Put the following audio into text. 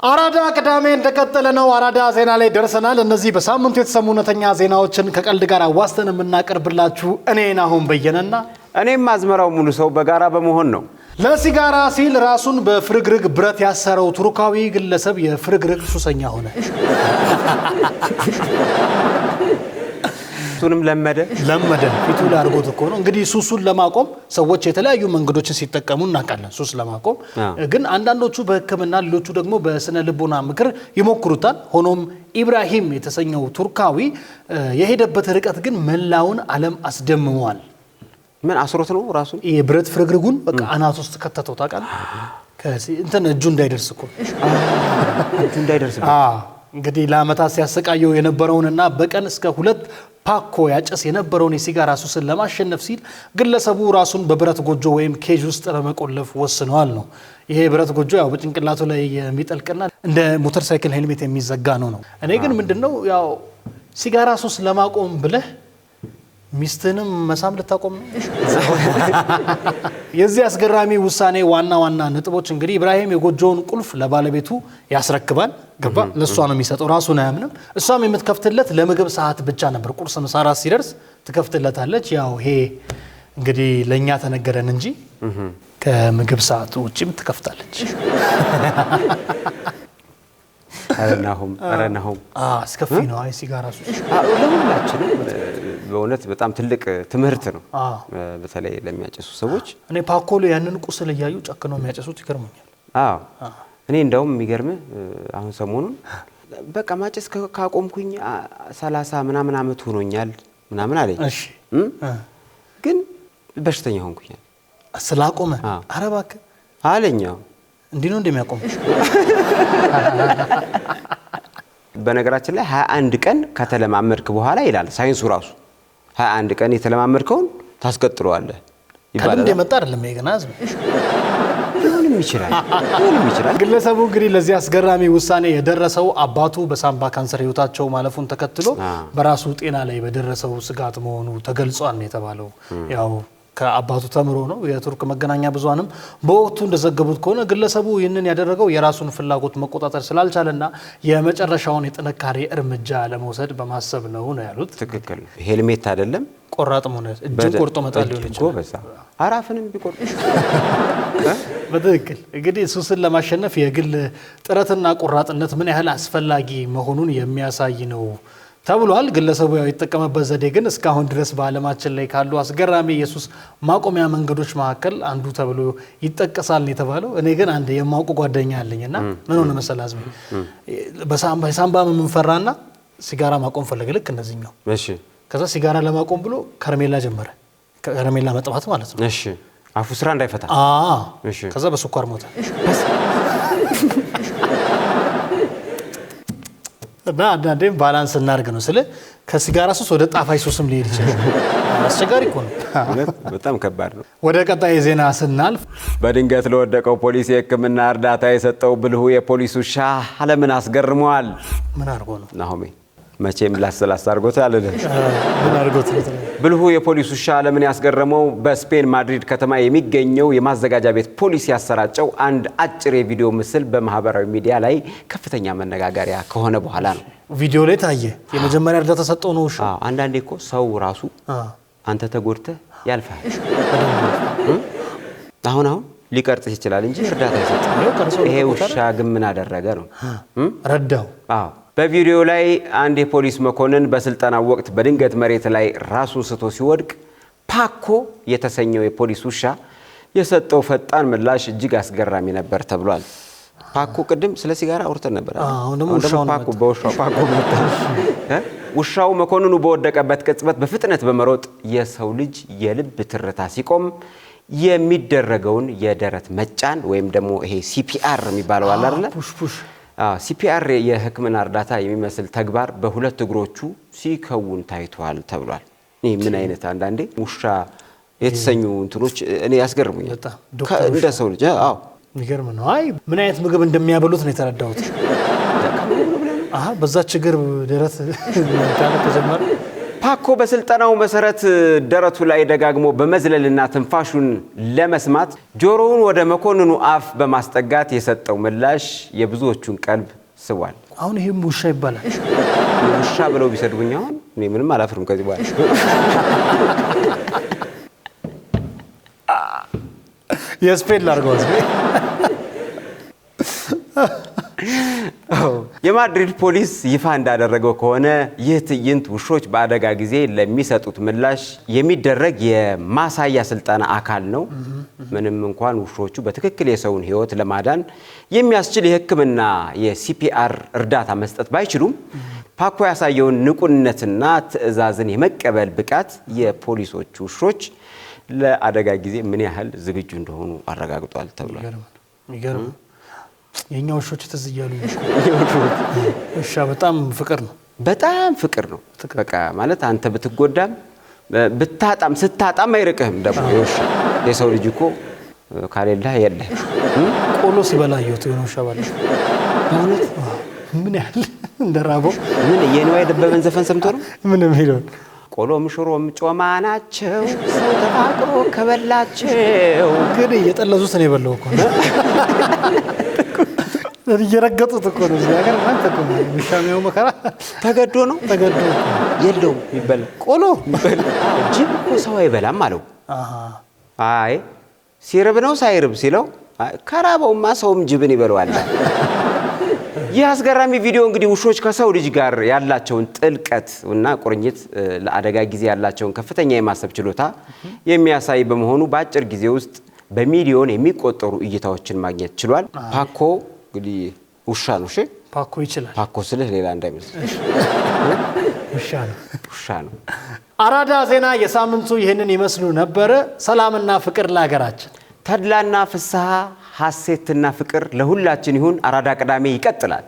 አራዳ ቅዳሜ እንደቀጠለ ነው። አራዳ ዜና ላይ ደርሰናል። እነዚህ በሳምንቱ የተሰሙ እውነተኛ ዜናዎችን ከቀልድ ጋር አዋስተን የምናቀርብላችሁ እኔን አሁን በየነና እኔም አዝመራው ሙሉ ሰው በጋራ በመሆን ነው። ለሲጋራ ሲል ራሱን በፍርግርግ ብረት ያሰረው ቱርካዊ ግለሰብ የፍርግርግ ሱሰኛ ሆነ። ሱንም ለመደ ፊቱ ላይ አድርጎት እኮ ነው። እንግዲህ ሱሱን ለማቆም ሰዎች የተለያዩ መንገዶችን ሲጠቀሙ እናውቃለን። ሱስ ለማቆም ግን አንዳንዶቹ በሕክምና ሌሎቹ ደግሞ በስነ ልቦና ምክር ይሞክሩታል። ሆኖም ኢብራሂም የተሰኘው ቱርካዊ የሄደበት ርቀት ግን መላውን ዓለም አስደምሟል። ምን አስሮት ነው ራሱን የብረት ፍርግርጉን በቃ አናት ውስጥ ከተተው ታውቃለህ። እንትን እጁ እንዳይደርስ እኮ እጁ እንዳይደርስ እንግዲህ ለአመታት ሲያሰቃየው የነበረውንና በቀን እስከ 2 ፓኮ ያጨስ የነበረውን የሲጋራ ሱስን ለማሸነፍ ሲል ግለሰቡ ራሱን በብረት ጎጆ ወይም ኬጅ ውስጥ ለመቆለፍ ወስኗል ነው። ይሄ ብረት ጎጆ ያው በጭንቅላቱ ላይ የሚጠልቅና እንደ ሞተር ሳይክል ሄልሜት የሚዘጋ ነው። እኔ ግን ምንድነው ያው ሲጋራ ሱስ ለማቆም ብለህ ሚስትንም መሳም ልታቆም ነው። የዚህ አስገራሚ ውሳኔ ዋና ነጥቦች እንግዲህ ኢብራሂም የጎጆውን ቁልፍ ለባለቤቱ ያስረክባል። ገባ ለሷ ነው የሚሰጠው፣ ራሱን አያምንም። እሷም የምትከፍትለት ለምግብ ሰዓት ብቻ ነበር። ቁርስ ምሳ ራት ሲደርስ ትከፍትለታለች። ያው ይሄ እንግዲህ ለኛ ተነገረን እንጂ ከምግብ ሰዓቱ ውጪም ትከፍታለች። አረናሁም አስከፊ ነው። አይ ሲጋራ ሱስ ለሁላችንም በእውነት በጣም ትልቅ ትምህርት ነው። በተለይ ለሚያጨሱ ሰዎች እኔ ፓኮሎ ያንን ቁስል እያዩ ጨክነው የሚያጨሱት ይገርመኛል። እኔ እንደውም የሚገርም አሁን ሰሞኑን በቃ ማጨስ ካቆምኩኝ 30 ምናምን አመት ሆኖኛል ምናምን አለኝ። እሺ ግን በሽተኛ ሆንኩኝ ስላቆመ። ኧረ እባክህ አለኝ። እንዲህ ነው እንደሚያቆም። በነገራችን ላይ 21 ቀን ከተለማመድክ በኋላ ይላል ሳይንሱ ራሱ 21 ቀን የተለማመድከውን ታስቀጥለዋለህ ይባላል። እንደመጣ አይደለም ይገናዝም ሊሆንም ይችላል። ግለሰቡ እንግዲህ ለዚህ አስገራሚ ውሳኔ የደረሰው አባቱ በሳምባ ካንሰር ህይወታቸው ማለፉን ተከትሎ በራሱ ጤና ላይ በደረሰው ስጋት መሆኑ ተገልጿል የተባለው ያው ከአባቱ ተምሮ ነው። የቱርክ መገናኛ ብዙሃንም በወቅቱ እንደዘገቡት ከሆነ ግለሰቡ ይህንን ያደረገው የራሱን ፍላጎት መቆጣጠር ስላልቻለና የመጨረሻውን የጥንካሬ እርምጃ ለመውሰድ በማሰብ ነው ያሉት። ትክክል። ሄልሜት አይደለም ቆራጥ ሆነ እጅ ቆርጦ መጣል ሊሆን ይችላል። አራፍንም ቢቆርጥ በትክክል እንግዲህ ሱስን ለማሸነፍ የግል ጥረትና ቆራጥነት ምን ያህል አስፈላጊ መሆኑን የሚያሳይ ነው ተብሏል። ግለሰቡ ያው የተጠቀመበት ዘዴ ግን እስካሁን ድረስ በዓለማችን ላይ ካሉ አስገራሚ የሱስ ማቆሚያ መንገዶች መካከል አንዱ ተብሎ ይጠቀሳል የተባለው። እኔ ግን አንድ የማውቁ ጓደኛ አለኝና ምን ሆነ መሰለህ አዝሜ በሳምባ ምንፈራና ሲጋራ ማቆም ፈለገ። ልክ እንደዚህኛው እሺ። ከዛ ሲጋራ ለማቆም ብሎ ከረሜላ ጀመረ። ከረሜላ መጥባት ማለት ነው። እሺ። አፉ ስራ እንዳይፈታ። እሺ። ከዛ በስኳር ሞተ። እና አንዳንዴም ባላንስ እናድርግ ነው ስለ ከሲጋራ ሱስ ወደ ጣፋጭ ሱስም ሊሄድ ይችላል። አስቸጋሪ እኮ ነው። በጣም ከባድ ነው። ወደ ቀጣይ ዜና ስናልፍ በድንገት ለወደቀው ፖሊስ የሕክምና እርዳታ የሰጠው ብልሁ የፖሊስ ውሻ ዓለምን አስገርመዋል። ምን አድርጎ ነው ናሆሜ? መቼም ላስላስ አድርጎት አለለ። ምን አድርጎት ነው? ብልሁ የፖሊስ ውሻ ዓለምን ያስገረመው በስፔን ማድሪድ ከተማ የሚገኘው የማዘጋጃ ቤት ፖሊስ ያሰራጨው አንድ አጭር የቪዲዮ ምስል በማህበራዊ ሚዲያ ላይ ከፍተኛ መነጋገሪያ ከሆነ በኋላ ነው። ቪዲዮ ላይ ታየ። የመጀመሪያ እርዳታ ሰጠው ነው ውሻ። አንዳንዴ እኮ ሰው ራሱ አንተ ተጎድተህ ያልፋል። አሁን ሊቀርጽህ ይችላል እንጂ እርዳታ ይሰጣል። ይሄ ውሻ ግን ምን አደረገ ነው? ረዳው። በቪዲዮ ላይ አንድ የፖሊስ መኮንን በስልጠናው ወቅት በድንገት መሬት ላይ ራሱን ስቶ ሲወድቅ ፓኮ የተሰኘው የፖሊስ ውሻ የሰጠው ፈጣን ምላሽ እጅግ አስገራሚ ነበር ተብሏል። ፓኮ ቅድም ስለ ሲጋራ አውርተን ነበር። አሁን ደግሞ ፓኮ መጣ። ውሻው መኮንኑ በወደቀበት ቅጽበት በፍጥነት በመሮጥ የሰው ልጅ የልብ ትርታ ሲቆም የሚደረገውን የደረት መጫን ወይም ደግሞ ይሄ ሲፒአር የሚባለው አለ አይደል? ፑሽ ሲፒአር የሕክምና እርዳታ የሚመስል ተግባር በሁለት እግሮቹ ሲከውን ታይቷል ተብሏል። ይሄ ምን አይነት አንዳንዴ ውሻ የተሰኙ እንትኖች እኔ ያስገርሙኛል። እንደ ሰው ልጅ የሚገርም ነው። አይ ምን አይነት ምግብ እንደሚያበሉት ነው የተረዳሁት። በዛች እግር ደረት ታለከ ጀመረ ፓኮ በስልጠናው መሰረት ደረቱ ላይ ደጋግሞ በመዝለልና ትንፋሹን ለመስማት ጆሮውን ወደ መኮንኑ አፍ በማስጠጋት የሰጠው ምላሽ የብዙዎቹን ቀልብ ስቧል። አሁን ይሄም ውሻ ይባላል። ውሻ ብለው ቢሰድቡኝ አሁን እኔ ምንም አላፍርም ከዚህ በኋላ። የስፔን ላርገው የማድሪድ ፖሊስ ይፋ እንዳደረገው ከሆነ ይህ ትዕይንት ውሾች በአደጋ ጊዜ ለሚሰጡት ምላሽ የሚደረግ የማሳያ ስልጠና አካል ነው። ምንም እንኳን ውሾቹ በትክክል የሰውን ሕይወት ለማዳን የሚያስችል የሕክምና የሲፒአር እርዳታ መስጠት ባይችሉም ፓኮ ያሳየውን ንቁነትና ትዕዛዝን የመቀበል ብቃት የፖሊሶቹ ውሾች ለአደጋ ጊዜ ምን ያህል ዝግጁ እንደሆኑ አረጋግጧል ተብሏል። ይገርም የኛ ውሾች ትዝ እያሉ ውሻ በጣም ፍቅር ነው። በጣም ፍቅር ነው። በቃ ማለት አንተ ብትጎዳም ብታጣም ስታጣም አይርቅህም። ደግሞ የሰው ልጅ እኮ ካሌላ የለህ። ቆሎ ሲበላ አየሁት የሆነ ውሻ ባለ በእውነት ምን ያህል እንደራበው። ምን የነዋይ ደበበን ዘፈን ሰምቶ ነው ምንም ሄደው ቆሎም ሽሮም ጮማ ናቸው ሰው ተፋቅሮ ከበላቸው። ግን እየጠለዙት ነው የበላው እኮ እየረገጡት እኮ ነው። እዚህ ሀገር ማለት እኮ ነው ውሻሚያው መከራ ተገዶ ነው የለውም ይበላ ቆሎ ይበላ። ጅብ እኮ ሰው አይበላም አለው። አይ ሲርብ ነው ሳይርብ ሲለው ከራበውማ ሰውም ጅብን ይበላዋል። ይህ አስገራሚ ቪዲዮ እንግዲህ ውሾች ከሰው ልጅ ጋር ያላቸውን ጥልቀት እና ቁርኝት ለአደጋ ጊዜ ያላቸውን ከፍተኛ የማሰብ ችሎታ የሚያሳይ በመሆኑ በአጭር ጊዜ ውስጥ በሚሊዮን የሚቆጠሩ እይታዎችን ማግኘት ችሏል። ፓኮ እንግዲህ ውሻ ነው። እሺ ፓኮ ይችላል። ፓኮ ስልህ ሌላ እንዳይመስል ውሻ ነው። አራዳ ዜና የሳምንቱ ይህንን ይመስሉ ነበረ። ሰላምና ፍቅር ለሀገራችን፣ ተድላና ፍስሐ ሐሴትና ፍቅር ለሁላችን ይሁን። አራዳ ቅዳሜ ይቀጥላል።